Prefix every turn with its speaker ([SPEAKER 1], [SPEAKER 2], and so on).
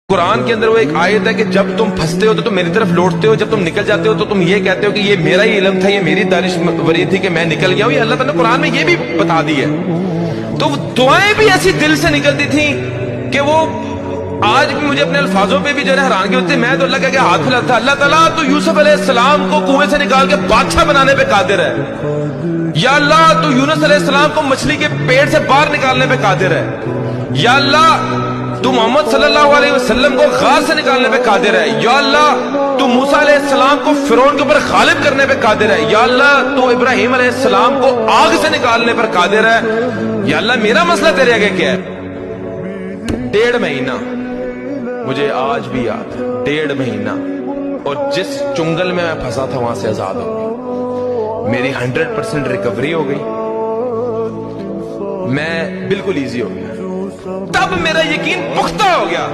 [SPEAKER 1] قرآن کے اندر وہ ایک آیت ہے کہ جب تم پھنستے ہو تو تم میری طرف لوٹتے ہو، جب تم نکل جاتے ہو تو تم یہ کہتے ہو کہ یہ میرا ہی علم تھا، یہ میری دانشوری تھی کہ میں نکل گیا ہوں۔ یہ اللہ تعالیٰ نے قرآن میں یہ بھی بتا دی ہے۔ تو دعائیں بھی ایسی دل سے نکلتی تھیں کہ وہ آج بھی مجھے اپنے الفاظوں پہ بھی جو ہے حیرانگی ہوتی ہے۔ میں تو اللہ کے ہاتھ پھیلاتا تھا، اللہ تعالیٰ تو یوسف علیہ السلام کو کنویں سے نکال کے بادشاہ بنانے پہ قادر ہے، یا اللہ تو یونس علیہ السلام کو مچھلی کے پیٹ سے باہر نکالنے پہ قادر ہے، یا اللہ تو محمد صلی اللہ علیہ وسلم کو غار سے نکالنے پہ قادر ہے، یا اللہ تو موسیٰ علیہ السلام کو فرعون کے اوپر غالب کرنے پہ قادر ہے، یا اللہ تو ابراہیم علیہ السلام کو آگ سے نکالنے پر قادر ہے۔ یا اللہ میرا مسئلہ تیرے آگے کیا ہے؟ 1.5 مہینہ مجھے آج بھی یاد ہے، 1.5 مہینہ، اور جس چنگل میں پھنسا تھا وہاں سے آزاد ہو گئی، میری 100% ریکوری ہو گئی، میں بالکل ایزی ہو گیا، تب میرا یقین پختہ ہو گیا۔